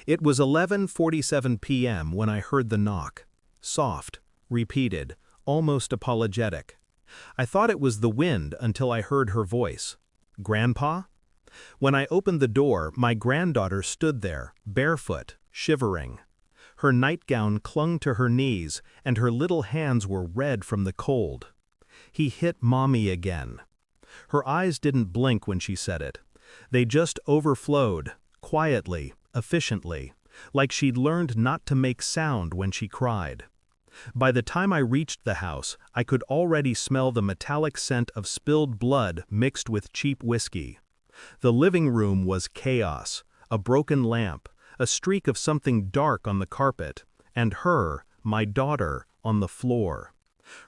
It was 11:47 p.m. when I heard the knock. Soft, repeated, almost apologetic. I thought it was the wind until I heard her voice. "Grandpa?" When I opened the door, my granddaughter stood there, barefoot, shivering. Her nightgown clung to her knees, and her little hands were red from the cold. "He hit Mommy again." Her eyes didn't blink when she said it. They just overflowed, quietly, efficiently, like she'd learned not to make sound when she cried. By the time I reached the house, I could already smell the metallic scent of spilled blood mixed with cheap whiskey. The living room was chaos, a broken lamp, a streak of something dark on the carpet, and her, my daughter, on the floor.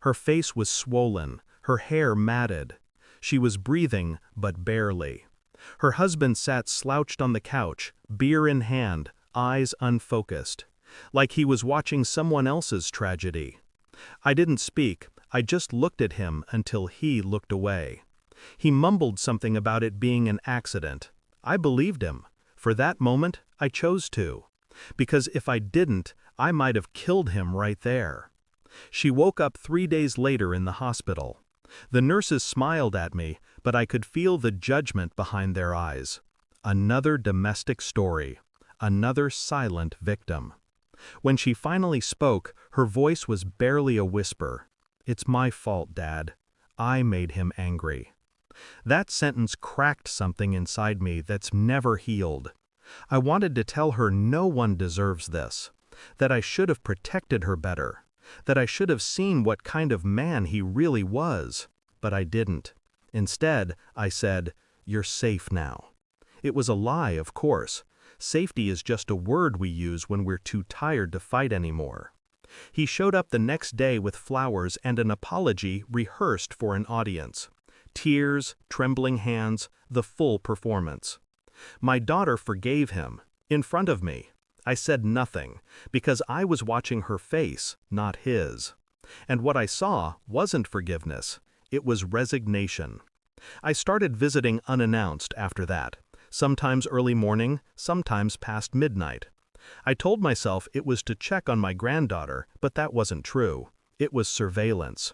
Her face was swollen, her hair matted. She was breathing, but barely. Her husband sat slouched on the couch, beer in hand, eyes unfocused, like he was watching someone else's tragedy. I didn't speak, I just looked at him until he looked away. He mumbled something about it being an accident. I believed him. For that moment, I chose to. Because if I didn't, I might have killed him right there. She woke up 3 days later in the hospital. The nurses smiled at me, but I could feel the judgment behind their eyes. Another domestic story. Another silent victim. When she finally spoke, her voice was barely a whisper. "It's my fault, Dad. I made him angry." That sentence cracked something inside me that's never healed. I wanted to tell her no one deserves this, that I should have protected her better, that I should have seen what kind of man he really was, but I didn't. Instead, I said, "You're safe now." It was a lie, of course. Safety is just a word we use when we're too tired to fight anymore. He showed up the next day with flowers and an apology rehearsed for an audience. Tears, trembling hands, the full performance. My daughter forgave him, in front of me. I said nothing, because I was watching her face, not his. And what I saw wasn't forgiveness, it was resignation. I started visiting unannounced after that, sometimes early morning, sometimes past midnight. I told myself it was to check on my granddaughter, but that wasn't true. It was surveillance.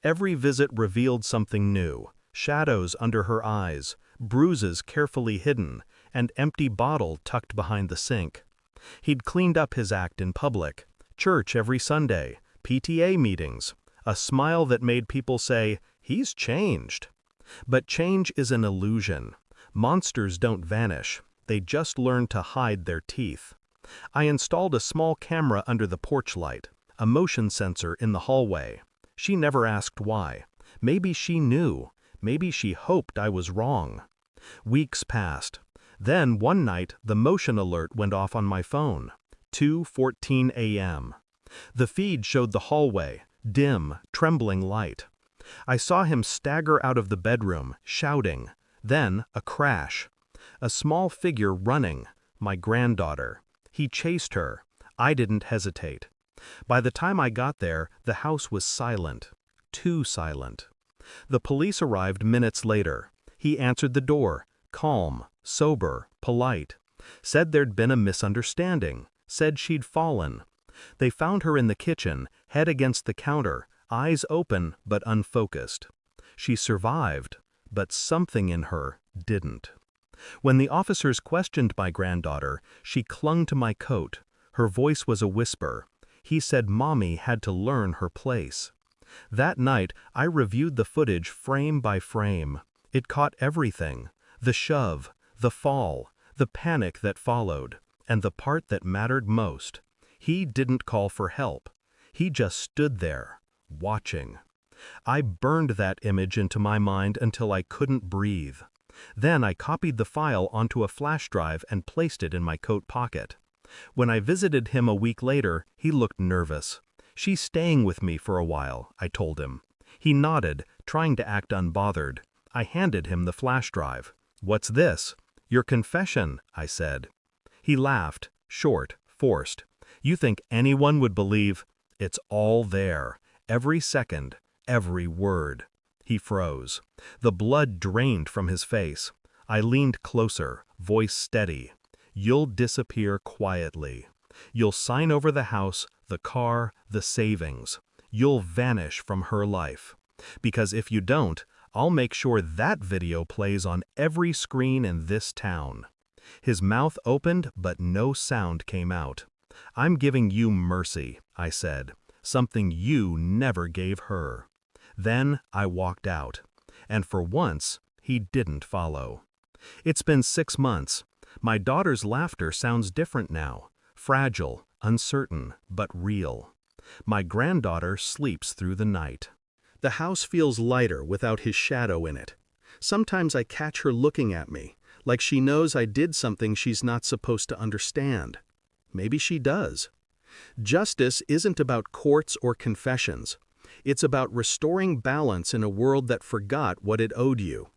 Every visit revealed something new: shadows under her eyes, bruises carefully hidden, and empty bottle tucked behind the sink. He'd cleaned up his act in public, church every Sunday, PTA meetings, a smile that made people say, "He's changed." But change is an illusion. Monsters don't vanish, they just learn to hide their teeth. I installed a small camera under the porch light, a motion sensor in the hallway. She never asked why. Maybe she knew. Maybe she hoped I was wrong. Weeks passed. Then one night the motion alert went off on my phone. 2:14 a.m. The feed showed the hallway, dim, trembling light. I saw him stagger out of the bedroom, shouting. Then a crash. A small figure running. My granddaughter. He chased her. I didn't hesitate. By the time I got there, the house was silent. Too silent. The police arrived minutes later. He answered the door, calm, sober, polite. Said there'd been a misunderstanding. Said she'd fallen. They found her in the kitchen, head against the counter, eyes open but unfocused. She survived, but something in her didn't. When the officers questioned my granddaughter, she clung to my coat. Her voice was a whisper. He said Mommy had to learn her place. That night, I reviewed the footage frame by frame. It caught everything: the shove, the fall, the panic that followed, and the part that mattered most. He didn't call for help. He just stood there, watching. I burned that image into my mind until I couldn't breathe. Then I copied the file onto a flash drive and placed it in my coat pocket. When I visited him a week later, he looked nervous. "She's staying with me for a while," I told him. He nodded, trying to act unbothered. I handed him the flash drive. "What's this?" "Your confession," I said. He laughed, short, forced. "You think anyone would believe?" "It's all there. Every second, every word." He froze. The blood drained from his face. I leaned closer, voice steady. You'll disappear quietly. You'll sign over the house, the car, the savings. You'll vanish from her life. Because if you don't, I'll make sure that video plays on every screen in this town." His mouth opened, but no sound came out. "I'm giving you mercy," I said, "something you never gave her." Then I walked out. And for once, he didn't follow. It's been 6 months. My daughter's laughter sounds different now. Fragile, uncertain, but real. My granddaughter sleeps through the night. The house feels lighter without his shadow in it. Sometimes I catch her looking at me, like she knows I did something she's not supposed to understand. Maybe she does. Justice isn't about courts or confessions. It's about restoring balance in a world that forgot what it owed you.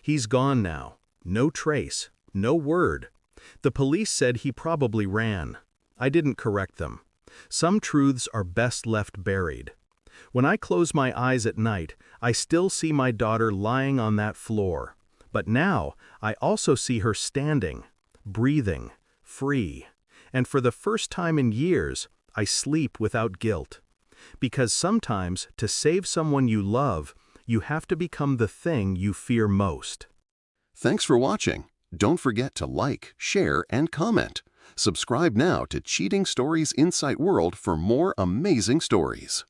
He's gone now. No trace. No word. The police said he probably ran. I didn't correct them. Some truths are best left buried. When I close my eyes at night, I still see my daughter lying on that floor. But now, I also see her standing, breathing, free. And for the first time in years, I sleep without guilt. Because sometimes, to save someone you love, you have to become the thing you fear most. Thanks for watching. Don't forget to like, share, and comment. Subscribe now to Cheating Stories Insight World for more amazing stories.